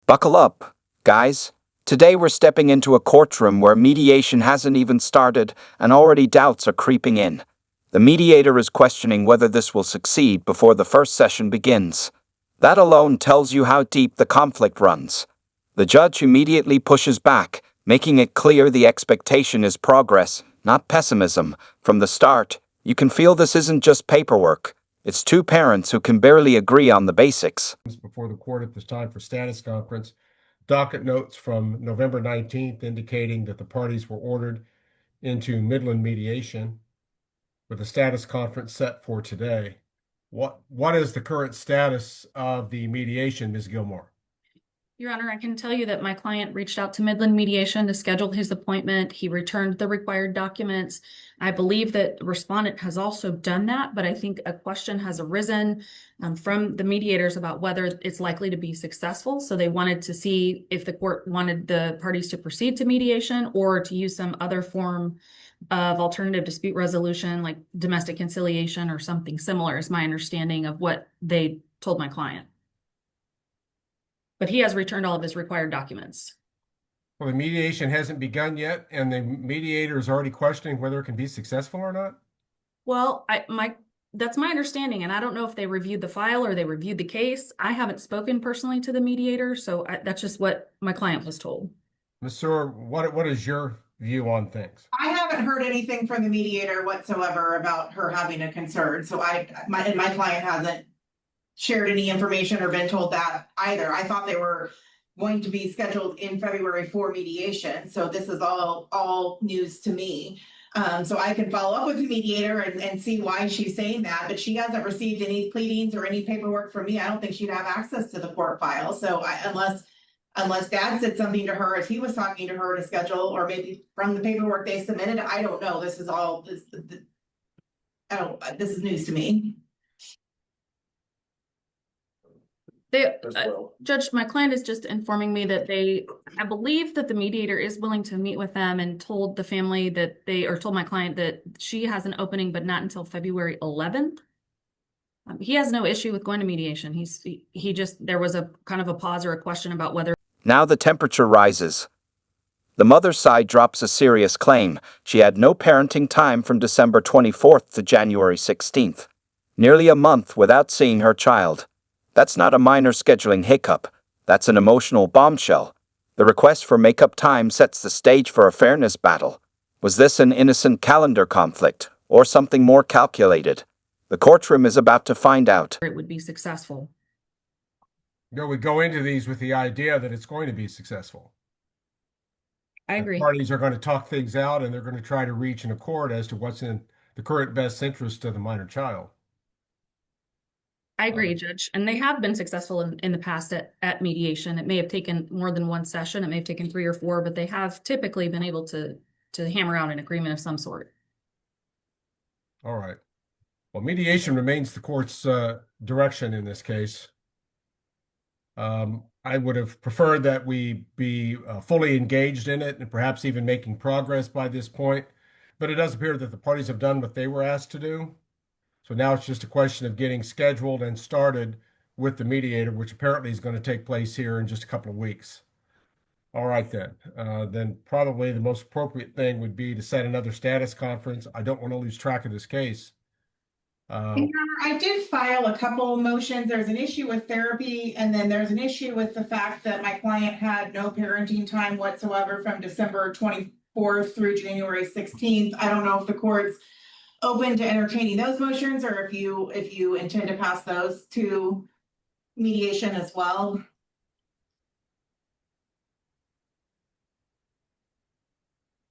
Buckle up, guys. Today we're stepping into a courtroom where mediation hasn't even started and already doubts are creeping in. The mediator is questioning whether this will succeed before the first session begins. That alone tells you how deep the conflict runs. The judge immediately pushes back, making it clear the expectation is progress, not pessimism. From the start, you can feel this isn't just paperwork. It's two parents who can barely agree on the basics. Before the court at this time for status conference, docket notes from November 19th indicating that the parties were ordered into Midland mediation with a status conference set for today. What is the current status of the mediation, Ms. Gilmore? Your Honor, I can tell you that my client reached out to Midland Mediation to schedule his appointment. He returned the required documents. I believe that the respondent has also done that, but I think a question has arisen from the mediators about whether it's likely to be successful. So they wanted to see if the court wanted the parties to proceed to mediation or to use some other form of alternative dispute resolution, like domestic conciliation or something similar, is my understanding of what they told my client. But he has returned all of his required documents. Well, the mediation hasn't begun yet, and the mediator is already questioning whether it can be successful or not? Well, that's my understanding, and I don't know if they reviewed the file or they reviewed the case. I haven't spoken personally to the mediator, so that's just what my client was told. Ms. Sewer, what is your view on things? I haven't heard anything from the mediator whatsoever about her having a concern, so my client hasn't shared any information or been told that either. I thought they were going to be scheduled in February for mediation, so this is all news to me. So I can follow up with the mediator and see why she's saying that, but she hasn't received any pleadings or any paperwork from me. I don't think she'd have access to the court file. So unless Dad said something to her as he was talking to her to schedule, or maybe from the paperwork they submitted, I don't know. This is news to me. Judge, my client is just informing me that I believe that the mediator is willing to meet with them, and told the family that told my client that she has an opening, but not until February 11th. He has no issue with going to mediation. There was a kind of a pause or a question about whether. Now the temperature rises. The mother's side drops a serious claim. She had no parenting time from December 24th to January 16th. Nearly a month without seeing her child. That's not a minor scheduling hiccup. That's an emotional bombshell. The request for make-up time sets the stage for a fairness battle. Was this an innocent calendar conflict, or something more calculated? The courtroom is about to find out. It would be successful. No, we go into these with the idea that it's going to be successful. I agree. The parties are going to talk things out, and they're going to try to reach an accord as to what's in the current best interest of the minor child. I agree, Judge. And they have been successful in the past at mediation. It may have taken more than one session. It may have taken 3 or 4, but they have typically been able to hammer out an agreement of some sort. All right. Well, mediation remains the court's direction in this case. I would have preferred that we be fully engaged in it and perhaps even making progress by this point. But it does appear that the parties have done what they were asked to do. So now it's just a question of getting scheduled and started with the mediator, which apparently is going to take place here in just a couple of weeks. All right, then. Then probably the most appropriate thing would be to set another status conference. I don't want to lose track of this case. I did file a couple of motions. There's an issue with therapy, and then there's an issue with the fact that my client had no parenting time whatsoever from December 24th through January 16th. I don't know if the court's open to entertaining those motions, or if you intend to pass those to mediation as well.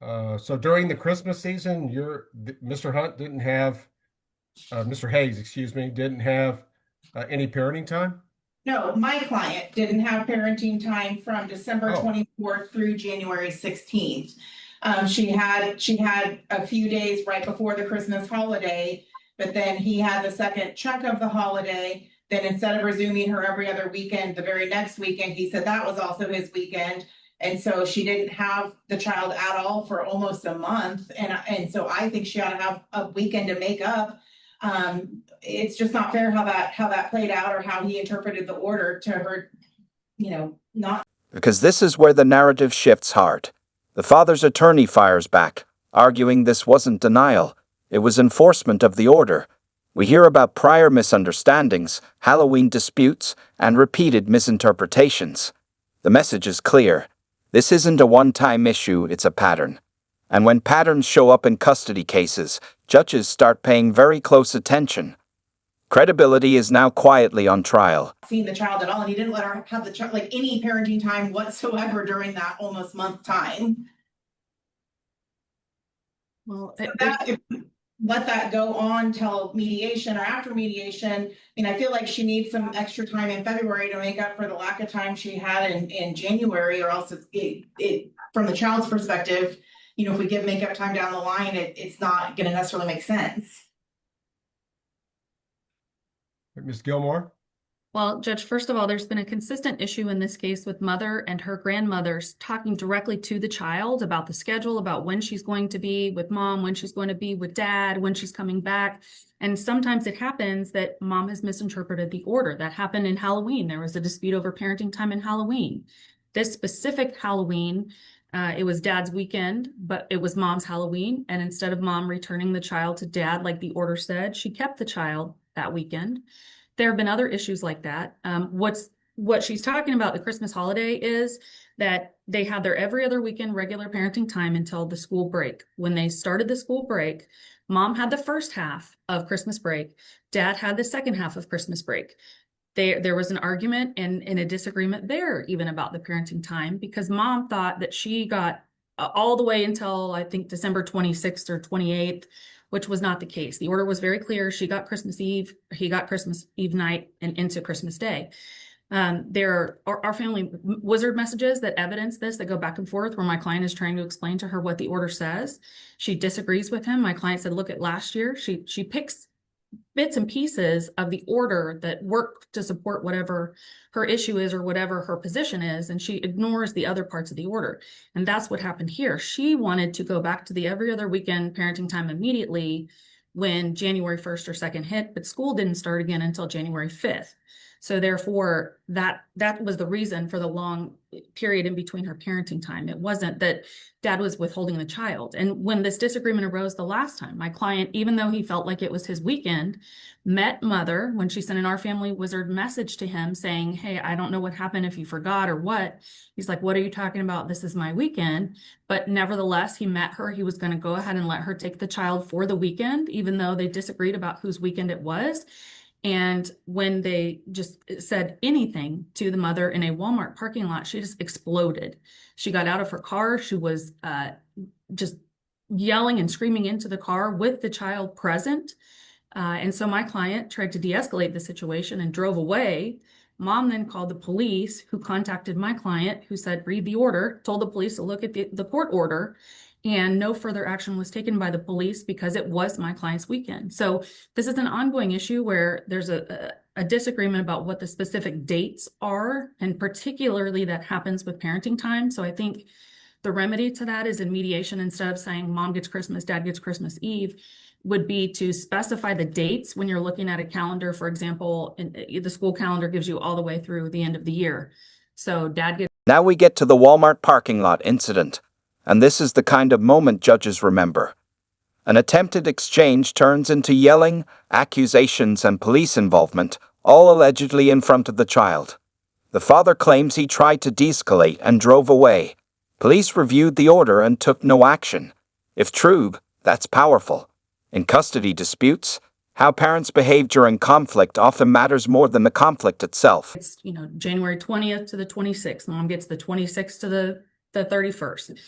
So during the Christmas season, Mr. Hunt didn't have, Mr. Hayes, excuse me, didn't have any parenting time? No, my client didn't have parenting time from December 24th through January 16th. She had a few days right before the Christmas holiday, but then he had the second chunk of the holiday. Then instead of resuming her every other weekend, the very next weekend, he said that was also his weekend. And so she didn't have the child at all for almost a month. And so I think she ought to have a weekend to make up. It's just not fair how that played out, or how he interpreted the order to her, not Because this is where the narrative shifts hard. The father's attorney fires back, arguing this wasn't denial, it was enforcement of the order. We hear about prior misunderstandings, Halloween disputes, and repeated misinterpretations. The message is clear. This isn't a one-time issue, it's a pattern. And when patterns show up in custody cases, judges start paying very close attention. Credibility is now quietly on trial. seen the child at all, and he didn't let her have the child, like any parenting time whatsoever during that almost month time. Well, So that, if we let that go on till mediation or after mediation, and I feel like she needs some extra time in February to make up for the lack of time she had in January, or else it from the child's perspective, you know, if we give makeup time down the line, it's not gonna necessarily make sense. Ms. Gilmore? Well, Judge, first of all, there's been a consistent issue in this case with mother and her grandmothers talking directly to the child about the schedule, about when she's going to be with mom, when she's going to be with dad, when she's coming back. And sometimes it happens that mom has misinterpreted the order. That happened in Halloween. There was a dispute over parenting time in Halloween. This specific Halloween, it was dad's weekend, but it was mom's Halloween. And instead of mom returning the child to dad like the order said, she kept the child that weekend. There have been other issues like that. What she's talking about the Christmas holiday is that they had their every other weekend regular parenting time until the school break. When they started the school break, mom had the first half of Christmas break. Dad had the second half of Christmas break. There was an argument and a disagreement there even about the parenting time because mom thought that she got all the way until I think December 26th or 28th, which was not the case. The order was very clear. She got Christmas Eve, he got Christmas Eve night and into Christmas Day. There are family wizard messages that evidence this, that go back and forth where my client is trying to explain to her what the order says. She disagrees with him. My client said, look at last year. She picks bits and pieces of the order that work to support whatever her issue is or whatever her position is, and she ignores the other parts of the order. And that's what happened here. She wanted to go back to the every other weekend parenting time immediately when January 1st or 2nd hit, but school didn't start again until January 5th. So therefore, that was the reason for the long period in between her parenting time. It wasn't that dad was withholding the child. And when this disagreement arose the last time, my client, even though he felt like it was his weekend, met mother when she sent an Our Family Wizard message to him saying, hey, I don't know what happened, if you forgot or what. He's like, what are you talking about? This is my weekend. But nevertheless, he met her. He was going to go ahead and let her take the child for the weekend, even though they disagreed about whose weekend it was. And when they just said anything to the mother in a Walmart parking lot, she just exploded. She got out of her car. She was just yelling and screaming into the car with the child present. And so my client tried to de-escalate the situation and drove away. Mom then called the police, who contacted my client, who said, read the order, told the police to look at the court order. And no further action was taken by the police because it was my client's weekend. So this is an ongoing issue where there's a disagreement about what the specific dates are, and particularly that happens with parenting time. So I think the remedy to that is in mediation. Instead of saying mom gets Christmas, dad gets Christmas Eve, would be to specify the dates when you're looking at a calendar. For example, the school calendar gives you all the way through the end of the year. So dad gets... Now we get to the Walmart parking lot incident. And this is the kind of moment judges remember. An attempted exchange turns into yelling, accusations, and police involvement, all allegedly in front of the child. The father claims he tried to de-escalate and drove away. Police reviewed the order and took no action. If true, that's powerful. In custody disputes, how parents behave during conflict often matters more than the conflict itself. It's, January 20th to the 26th. Mom gets the 26th to the 31st.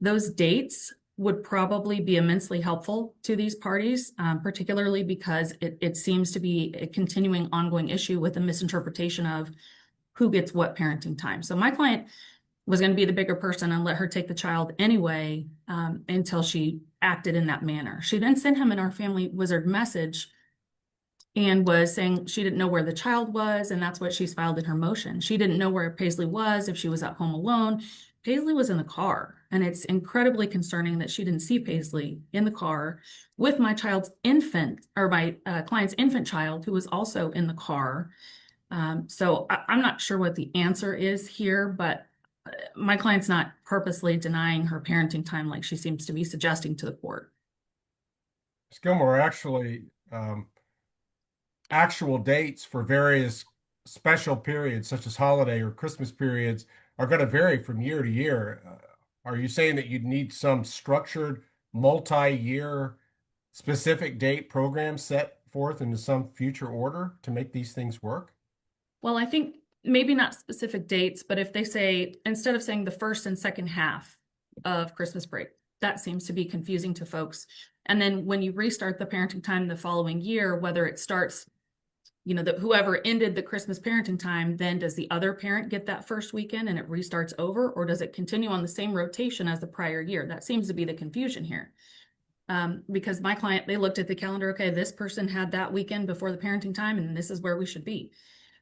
Those dates would probably be immensely helpful to these parties, particularly because it seems to be a continuing ongoing issue with the misinterpretation of who gets what parenting time. So my client was going to be the bigger person and let her take the child anyway until she acted in that manner. She then sent him an Our Family Wizard message and was saying she didn't know where the child was, and that's what she's filed in her motion. She didn't know where Paisley was, if she was at home alone. Paisley was in the car, and it's incredibly concerning that she didn't see Paisley in the car with my client's infant child, who was also in the car. So I'm not sure what the answer is here, but my client's not purposely denying her parenting time like she seems to be suggesting to the court. Ms. Gilmore, actually, actual dates for various special periods, such as holiday or Christmas periods, are going to vary from year to year. Are you saying that you'd need some structured, multi-year, specific date program set forth into some future order to make these things work? Well, I think maybe not specific dates, but if they say, instead of saying the first and second half of Christmas break, that seems to be confusing to folks. And then when you restart the parenting time the following year, whether it starts, you know, whoever ended the Christmas parenting time, then does the other parent get that first weekend and it restarts over, or does it continue on the same rotation as the prior year? That seems to be the confusion here. Because my client, they looked at the calendar, okay, this person had that weekend before the parenting time, and this is where we should be.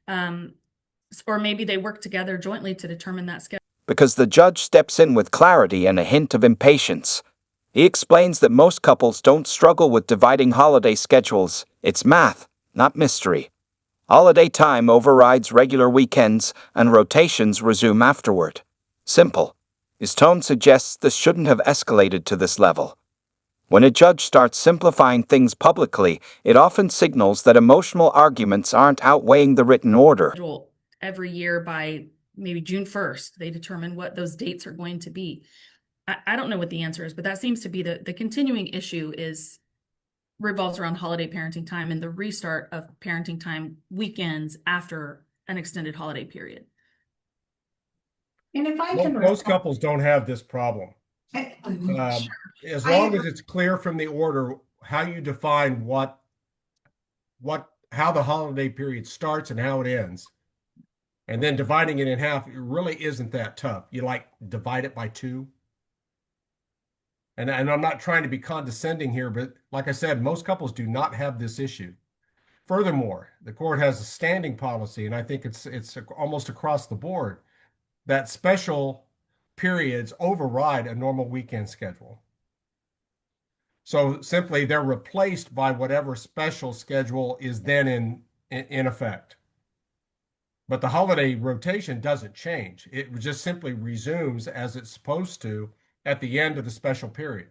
Or maybe they work together jointly to determine that schedule. Because the judge steps in with clarity and a hint of impatience. He explains that most couples don't struggle with dividing holiday schedules. It's math, not mystery. Holiday time overrides regular weekends, and rotations resume afterward. Simple. His tone suggests this shouldn't have escalated to this level. When a judge starts simplifying things publicly, it often signals that emotional arguments aren't outweighing the written order. Every year by maybe June 1st, they determine what those dates are going to be. I don't know what the answer is, but that seems to be the continuing issue revolves around holiday parenting time and the restart of parenting time weekends after an extended holiday period. And if I can. Most couples don't have this problem. Sure. As long as it's clear from the order how you define how the holiday period starts and how it ends, and then dividing it in half, it really isn't that tough. You like divide it by 2. And I'm not trying to be condescending here, but like I said, most couples do not have this issue. Furthermore, the court has a standing policy, and I think it's almost across the board, that special periods override a normal weekend schedule. So simply they're replaced by whatever special schedule is then in effect. But the holiday rotation doesn't change. It just simply resumes as it's supposed to at the end of the special period.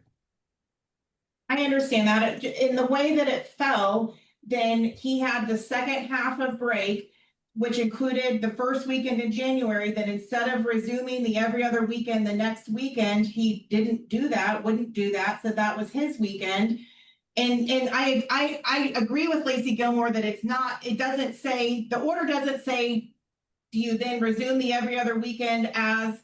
I understand that. In the way that it fell, then he had the second half of break, which included the first weekend in January. Then instead of resuming the every other weekend the next weekend, he wouldn't do that. So that was his weekend. And I agree with Lacey Gilmore that it doesn't say, the order doesn't say, do you then resume the every other weekend as,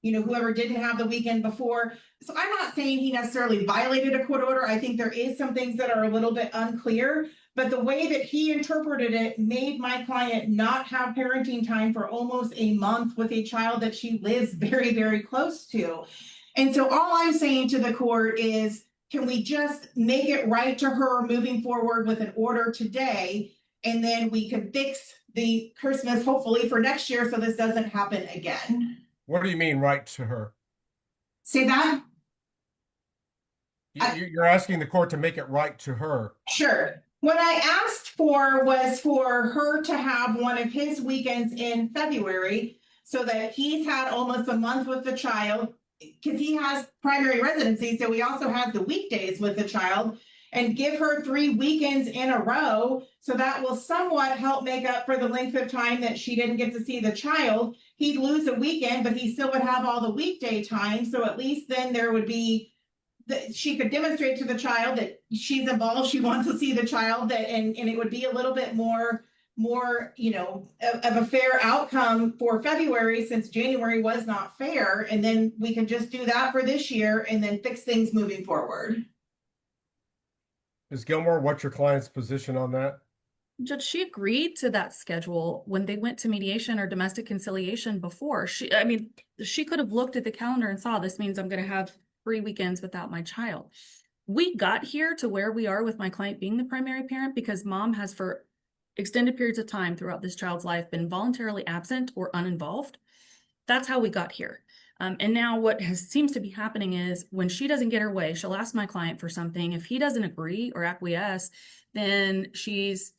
whoever didn't have the weekend before. So I'm not saying he necessarily violated a court order. I think there is some things that are a little bit unclear, but the way that he interpreted it made my client not have parenting time for almost a month with a child that she lives very, very close to. And so all I'm saying to the court is, can we just make it right to her moving forward with an order today, and then we can fix the Christmas hopefully for next year so this doesn't happen again. What do you mean right to her? Say that? You're asking the court to make it right to her. Sure. What I asked for was for her to have one of his weekends in February so that he's had almost a month with the child, because he has primary residency, so he also has the weekdays with the child, and give her 3 weekends in a row. So that will somewhat help make up for the length of time that she didn't get to see the child. He'd lose a weekend, but he still would have all the weekday time. So at least then there would be, she could demonstrate to the child that she's involved, she wants to see the child, and it would be a little bit more of a fair outcome for February, since January was not fair. And then we can just do that for this year and then fix things moving forward. Ms. Gilmore, what's your client's position on that? Judge, she agreed to that schedule when they went to mediation or domestic conciliation before. She could have looked at the calendar and saw, this means I'm going to have 3 weekends without my child. We got here to where we are with my client being the primary parent because mom has, for extended periods of time throughout this child's life, been voluntarily absent or uninvolved. That's how we got here. And now what seems to be happening is when she doesn't get her way, she'll ask my client for something. If he doesn't agree or acquiesce, then she's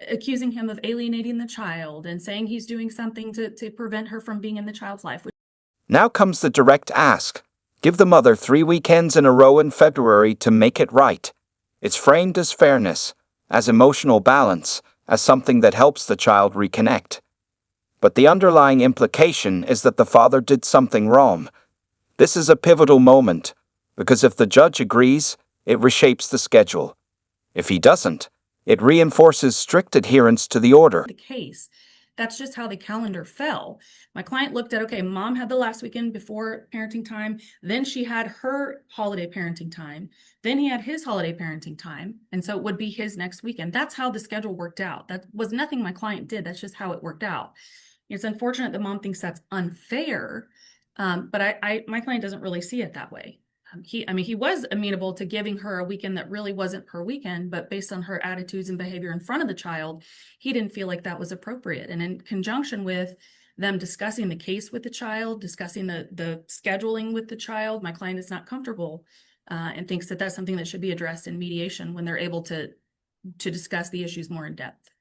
accusing him of alienating the child and saying he's doing something to prevent her from being in the child's life. Now comes the direct ask. Give the mother 3 weekends in a row in February to make it right. It's framed as fairness, as emotional balance, as something that helps the child reconnect. But the underlying implication is that the father did something wrong. This is a pivotal moment, because if the judge agrees, it reshapes the schedule. If he doesn't, it reinforces strict adherence to the order. The case. That's just how the calendar fell. My client looked at, okay, mom had the last weekend before parenting time, then she had her holiday parenting time, then he had his holiday parenting time, and so it would be his next weekend. That's how the schedule worked out. That was nothing my client did. That's just how it worked out. It's unfortunate the mom thinks that's unfair, but my client doesn't really see it that way. He was amenable to giving her a weekend that really wasn't her weekend, but based on her attitudes and behavior in front of the child, he didn't feel like that was appropriate. And in conjunction with them discussing the case with the child, discussing the scheduling with the child, my client is not comfortable and thinks that that's something that should be addressed in mediation when they're able to discuss the issues more in depth.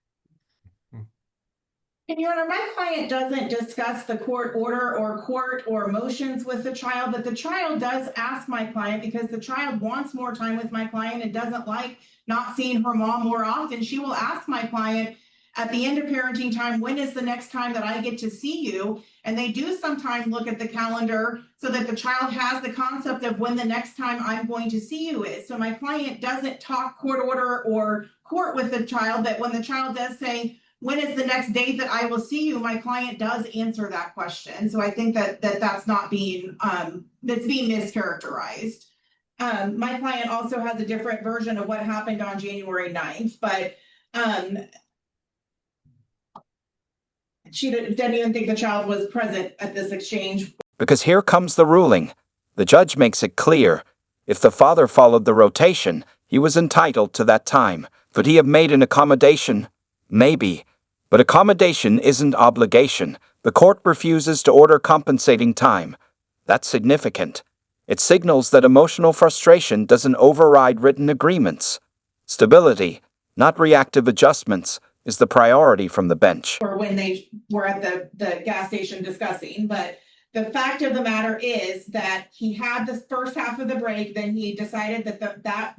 And Your Honor, my client doesn't discuss the court order or court or motions with the child, but the child does ask my client because the child wants more time with my client and doesn't like not seeing her mom more often. She will ask my client at the end of parenting time, when is the next time that I get to see you? And they do sometimes look at the calendar so that the child has the concept of when the next time I'm going to see you is. So my client doesn't talk court order or court with the child, but when the child does say, when is the next date that I will see you? My client does answer that question. So I think that's not being, that's being mischaracterized. My client also has a different version of what happened on January 9th, but she didn't even think the child was present at this exchange. Because here comes the ruling. The judge makes it clear. If the father followed the rotation, he was entitled to that time. Could he have made an accommodation? Maybe. But accommodation isn't obligation. The court refuses to order compensating time. That's significant. It signals that emotional frustration doesn't override written agreements. Stability, not reactive adjustments, is the priority from the bench. Or when they were at the gas station discussing, but the fact of the matter is that he had the first half of the break, then he decided that that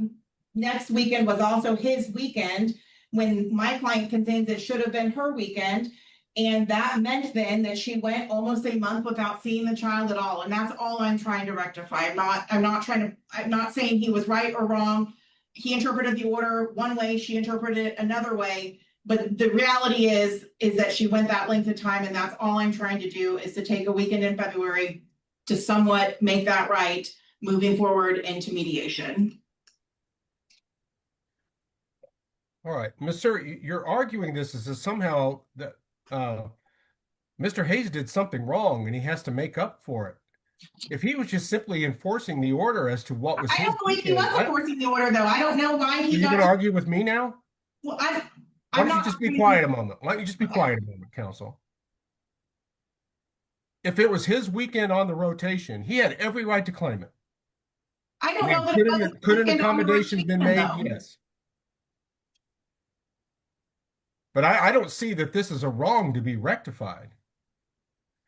next weekend was also his weekend, when my client contends it should have been her weekend. And that meant then that she went almost a month without seeing the child at all. And that's all I'm trying to rectify. I'm not saying he was right or wrong. He interpreted the order one way, she interpreted it another way. But the reality is that she went that length of time, and that's all I'm trying to do is to take a weekend in February to somewhat make that right, moving forward into mediation. All right, Mr. You're arguing this as if somehow that Mr. Hayes did something wrong and he has to make up for it. If he was just simply enforcing the order as to what was I don't believe he was enforcing the order, though. I don't know why he. You're going to argue with me now? Well, Why don't you just be quiet a moment? Why don't you just be quiet a moment, counsel? If it was his weekend on the rotation, he had every right to claim it. I don't know that could an accommodation been made? Yes. But I don't see that this is a wrong to be rectified.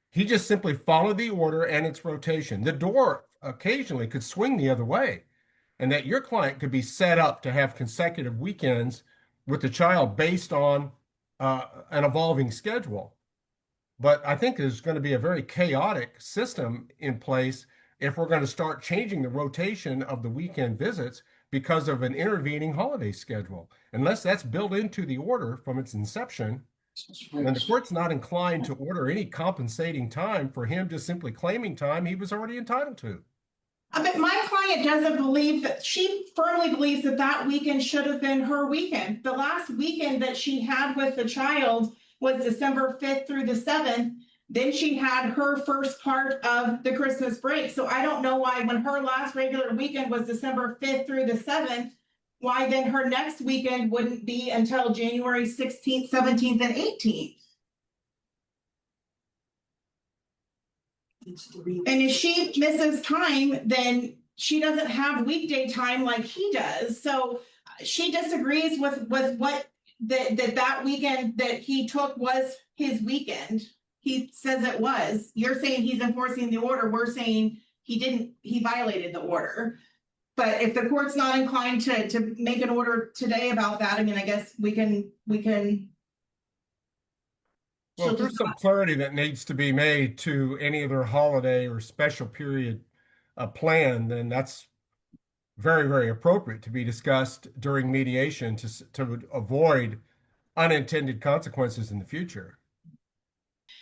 He just simply followed the order and its rotation. The door occasionally could swing the other way, and that your client could be set up to have consecutive weekends with the child based on an evolving schedule. But I think there's going to be a very chaotic system in place if we're going to start changing the rotation of the weekend visits because of an intervening holiday schedule. Unless that's built into the order from its inception, then the court's not inclined to order any compensating time for him just simply claiming time he was already entitled to. But my client doesn't believe that. She firmly believes that that weekend should have been her weekend. The last weekend that she had with the child was December 5th through the 7th. Then she had her first part of the Christmas break. So I don't know why, when her last regular weekend was December 5th through the 7th, why then her next weekend wouldn't be until January 16th, 17th, and 18th. And if she misses time, then she doesn't have weekday time like he does. So she disagrees with what that weekend that he took was his weekend. He says it was. You're saying he's enforcing the order. We're saying he didn't, he violated the order. But if the court's not inclined to make an order today about that, I mean, I guess we can. Well, if there's some clarity that needs to be made to any other holiday or special period plan, then that's very, very appropriate to be discussed during mediation to avoid unintended consequences in the future.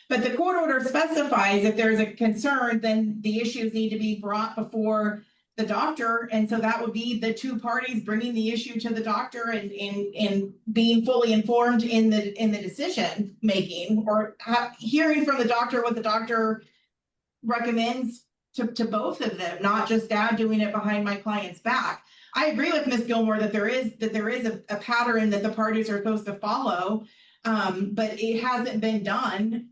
But the court order specifies if there's a concern, then the issues need to be brought before the doctor. And so that would be the two parties bringing the issue to the doctor and being fully informed in the decision making, or hearing from the doctor what the doctor recommends to both of them, not just dad doing it behind my client's back. I agree with Ms. Gilmore that there is a pattern that the parties are supposed to follow, but it hasn't been done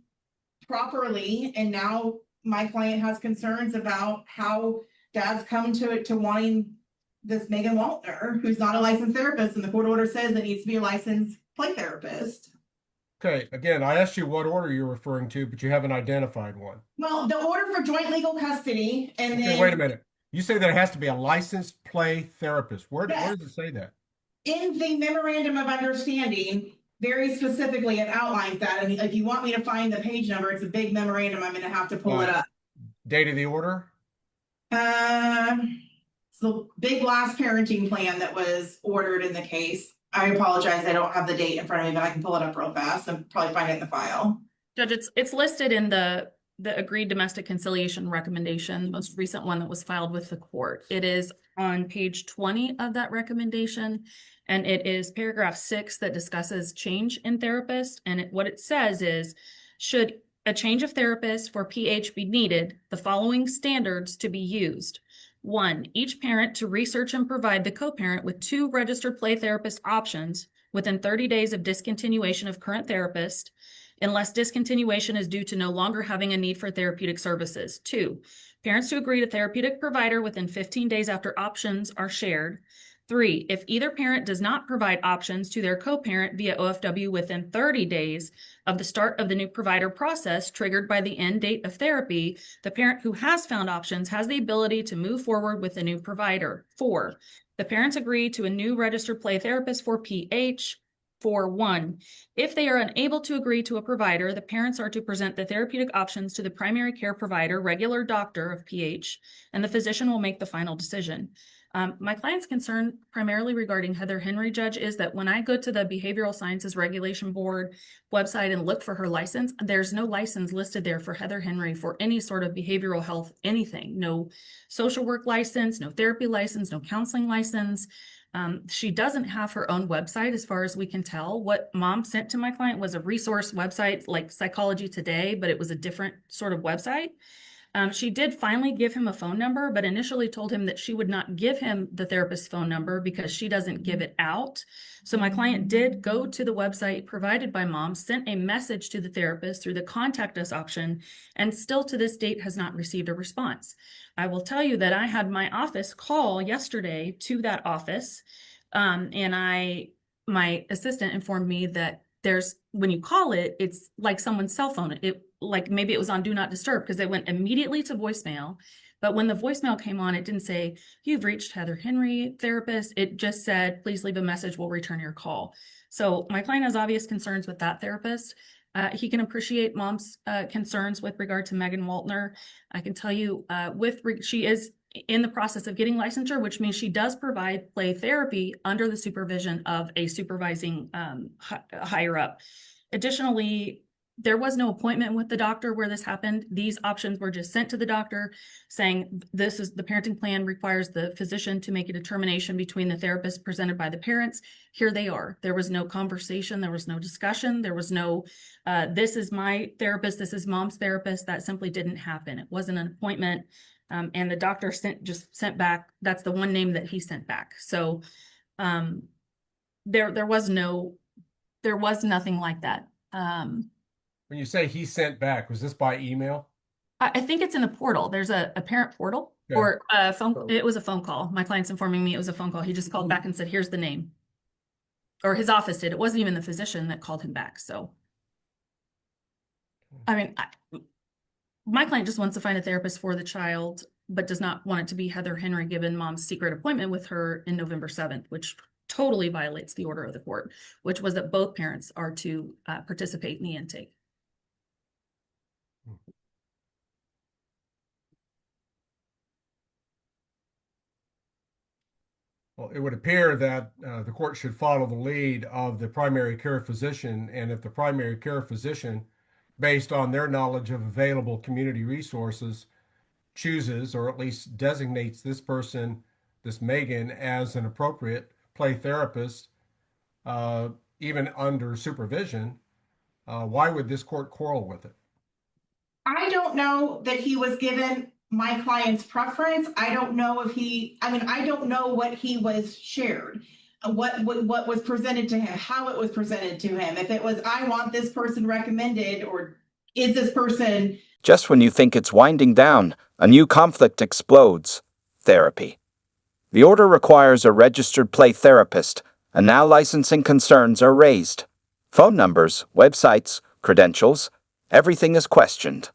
properly. And now my client has concerns about how dad's come to wanting this Megan Waltner, who's not a licensed therapist, and the court order says it needs to be a licensed play therapist. Okay, again, I asked you what order you're referring to, but you haven't identified one. Well, the order for joint legal custody, and okay, then wait a minute. You say that it has to be a licensed play therapist. Where Yes. does it say that? in the memorandum of understanding, very specifically, it outlines that. And if you want me to find the page number, it's a big memorandum. I'm going to have to pull it up. Date of the order? It's the big last parenting plan that was ordered in the case. I apologize, I don't have the date in front of me, but I can pull it up real fast and probably find it in the file. Judge, it's listed in the agreed domestic conciliation recommendation, the most recent one that was filed with the court. It is on page 20 of that recommendation, and it is paragraph 6 that discusses change in therapist. And what it says is, should a change of therapist for PH be needed, the following standards to be used. 1, each parent to research and provide the co-parent with 2 registered play therapist options within 30 days of discontinuation of current therapist, unless discontinuation is due to no longer having a need for therapeutic services. 2, parents to agree to therapeutic provider within 15 days after options are shared. 3, if either parent does not provide options to their co-parent via OFW within 30 days of the start of the new provider process triggered by the end date of therapy, the parent who has found options has the ability to move forward with the new provider. 4, the parents agree to a new registered play therapist for PH. 4.1, if they are unable to agree to a provider, the parents are to present the therapeutic options to the primary care provider, regular doctor of PH, and the physician will make the final decision. My client's concern primarily regarding Heather Henry, Judge, is that when I go to the Behavioral Sciences Regulation Board website and look for her license, there's no license listed there for Heather Henry for any sort of behavioral health, anything. No social work license, no therapy license, no counseling license. She doesn't have her own website as far as we can tell. What mom sent to my client was a resource website like Psychology Today, but it was a different sort of website. She did finally give him a phone number, but initially told him that she would not give him the therapist's phone number because she doesn't give it out. So my client did go to the website provided by mom, sent a message to the therapist through the contact us option, and still to this date has not received a response. I will tell you that I had my office call yesterday to that office, and my assistant informed me that when you call it, it's like someone's cell phone. Like maybe it was on Do Not Disturb because it went immediately to voicemail. But when the voicemail came on, it didn't say, "You've reached Heather Henry, therapist." It just said, "Please leave a message. We'll return your call." So my client has obvious concerns with that therapist. He can appreciate mom's concerns with regard to Megan Waltner. I can tell you she is in the process of getting licensure, which means she does provide play therapy under the supervision of a supervising higher up. Additionally, there was no appointment with the doctor where this happened. These options were just sent to the doctor saying this is the parenting plan requires the physician to make a determination between the therapist presented by the parents. Here they are. There was no conversation. There was no discussion. There was no, this is my therapist. This is mom's therapist. That simply didn't happen. It wasn't an appointment. And the doctor just sent back. That's the one name that he sent back. So there was nothing like that. When you say he sent back, was this by email? I think it's in the portal. There's a parent portal Okay. or a phone. It was a phone call. My client's informing me it was a phone call. He just called back and said, here's the name. Or his office did. It wasn't even the physician that called him back. So, I mean, my client just wants to find a therapist for the child, but does not want it to be Heather Henry given mom's secret appointment with her in November 7th, which totally violates the order of the court, which was that both parents are to participate in the intake. Well, it would appear that the court should follow the lead of the primary care physician, and if the primary care physician, based on their knowledge of available community resources, chooses or at least designates this person, this Megan, as an appropriate play therapist, even under supervision, why would this court quarrel with it? I don't know that he was given my client's preference. I don't know if I don't know what he was shared, what was presented to him, how it was presented to him. If it was, I want this person recommended, or is this person. Just when you think it's winding down, a new conflict explodes. Therapy. The order requires a registered play therapist, and now licensing concerns are raised. Phone numbers, websites, credentials, everything is questioned.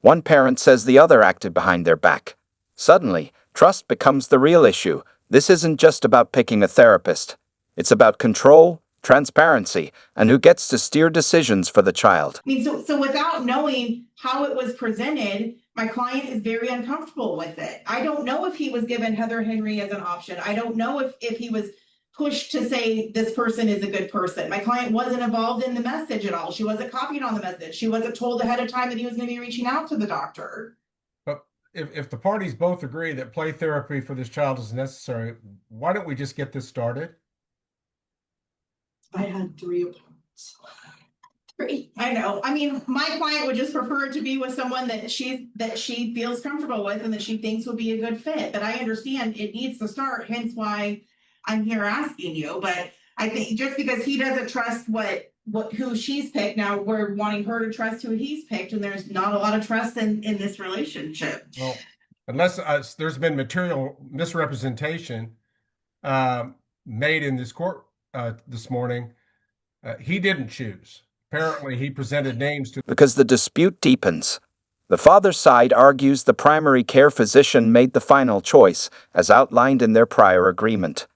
One parent says the other acted behind their back. Suddenly, trust becomes the real issue. This isn't just about picking a therapist. It's about control, transparency, and who gets to steer decisions for the child. I mean, so without knowing how it was presented, my client is very uncomfortable with it. I don't know if he was given Heather Henry as an option. I don't know if he was pushed to say this person is a good person. My client wasn't involved in the message at all. She wasn't copied on the message. She wasn't told ahead of time that he was going to be reaching out to the doctor. But if the parties both agree that play therapy for this child is necessary, why don't we just get this started? I had 3 appointments. 3. I know. I mean, my client would just prefer to be with someone that she feels comfortable with and that she thinks will be a good fit. But I understand it needs to start, hence why I'm here asking you. But I think just because he doesn't trust who she's picked, now we're wanting her to trust who he's picked, and there's not a lot of trust in this relationship. Well, unless there's been material misrepresentation made in this court this morning, he didn't choose. Apparently, he presented names to. Because the dispute deepens. The father's side argues the primary care physician made the final choice, as outlined in their prior agreement.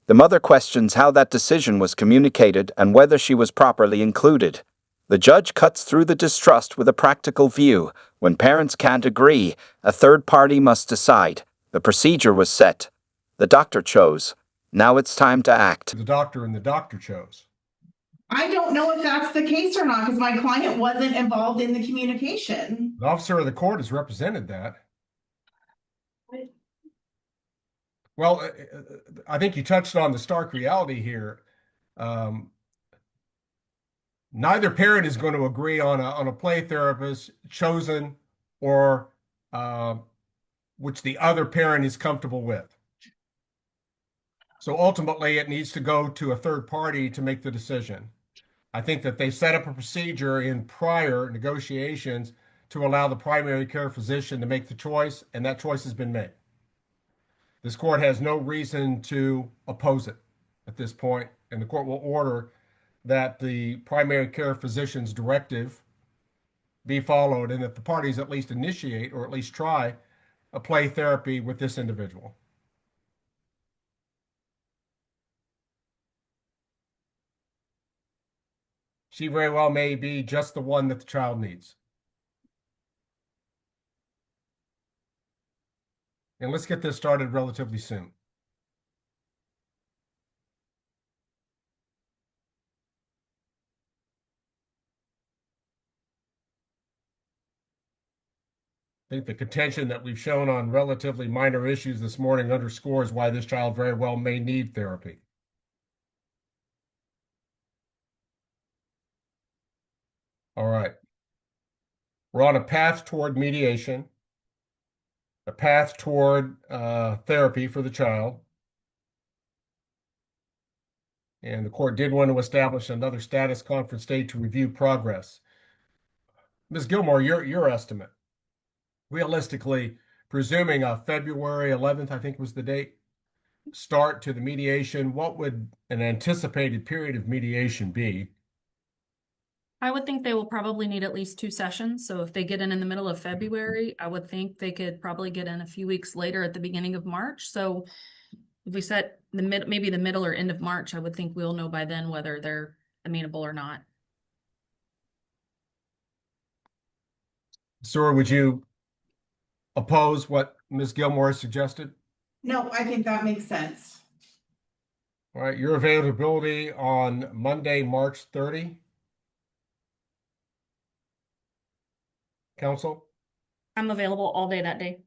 The mother questions how that decision was communicated and whether she was properly included. The judge cuts through the distrust with a practical view. When parents can't agree, a third party must decide. The procedure was set. The doctor chose. Now it's time to act. The doctor and the doctor chose. I don't know if that's the case or not, because my client wasn't involved in the communication. The officer of the court has represented that. Well, I think you touched on the stark reality here. Neither parent is going to agree on a play therapist chosen or which the other parent is comfortable with. So ultimately, it needs to go to a third party to make the decision. I think that they set up a procedure in prior negotiations to allow the primary care physician to make the choice, and that choice has been made. This court has no reason to oppose it at this point, and the court will order that the primary care physician's directive be followed and that the parties at least initiate or at least try a play therapy with this individual. She very well may be just the one that the child needs. And let's get this started relatively soon. I think the contention that we've shown on relatively minor issues this morning underscores why this child very well may need therapy. All right. We're on a path toward mediation, a path toward therapy for the child. And the court did want to establish another status conference date to review progress. Ms. Gilmore, your estimate. realistically, presuming a February 11th, I think was the date, start to the mediation, what would an anticipated period of mediation be? I would think they will probably need at least 2 sessions. So if they get in the middle of February, I would think they could probably get in a few weeks later at the beginning of March. So if we set maybe the middle or end of March, I would think we'll know by then whether they're amenable or not. Sir, would you oppose what Ms. Gilmore has suggested? No, I think that makes sense. All right, your availability on Monday, March 30? Counsel? I'm available all day that day.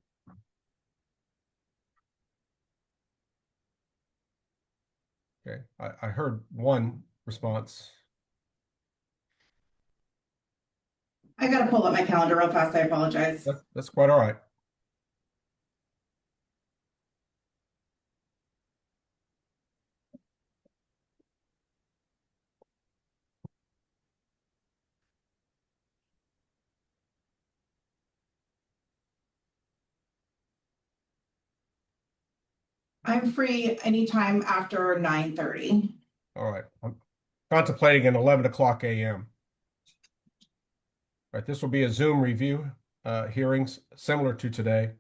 Okay, I heard one response. I gotta pull up my calendar real fast. I apologize. That's quite all right. I'm free anytime after 9:30. All right, I'm contemplating an 11 o'clock a.m. All right, this will be a Zoom review hearings similar to today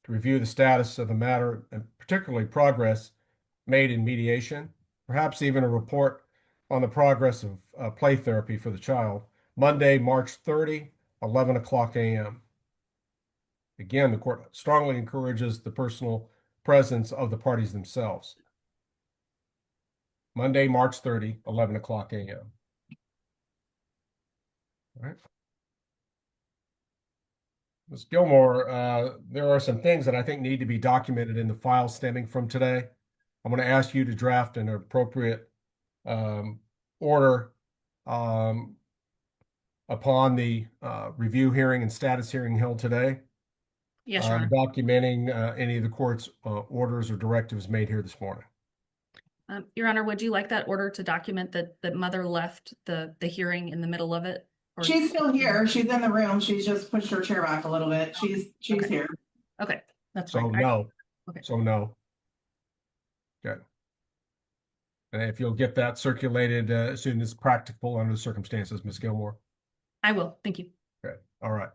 to review the status of the matter and particularly progress made in mediation, perhaps even a report on the progress of play therapy for the child. Monday, March 30, 11 o'clock a.m. Again, the court strongly encourages the personal presence of the parties themselves. Monday, March 30, 11 o'clock a.m. All right. Ms. Gilmore, there are some things that I think need to be documented in the file stemming from today. I'm going to ask you to draft an appropriate order upon the review hearing and status hearing held today. Yes, Your Honor. Documenting any of the court's orders or directives made here this morning. Your Honor, would you like that order to document that mother left the hearing in the middle of it? Or- She's still here. She's in the room. She's just pushed her chair back a little bit. She's Okay. here. Okay, that's So fine. no. Okay. So no. Okay. And if you'll get that circulated as soon as practicable under the circumstances, Ms. Gilmore. I will. Thank you. Okay. All right.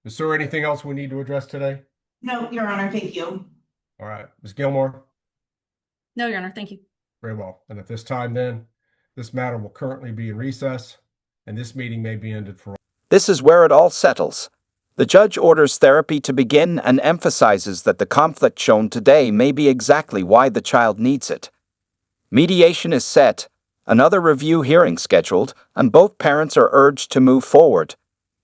Is there anything else we need to address today? No, Your Honor, thank you. All right. Ms. Gilmore? No, Your Honor. Thank you. Very well. And at this time then, this matter will currently be in recess and this meeting may be ended for all. This is where it all settles. The judge orders therapy to begin and emphasizes that the conflict shown today may be exactly why the child needs it. Mediation is set, another review hearing scheduled, and both parents are urged to move forward.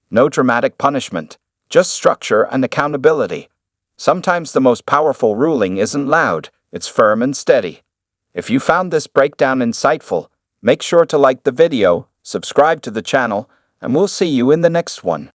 No dramatic punishment, just structure and accountability. Sometimes the most powerful ruling isn't loud, it's firm and steady. If you found this breakdown insightful, make sure to like the video, subscribe to the channel, and we'll see you in the next one.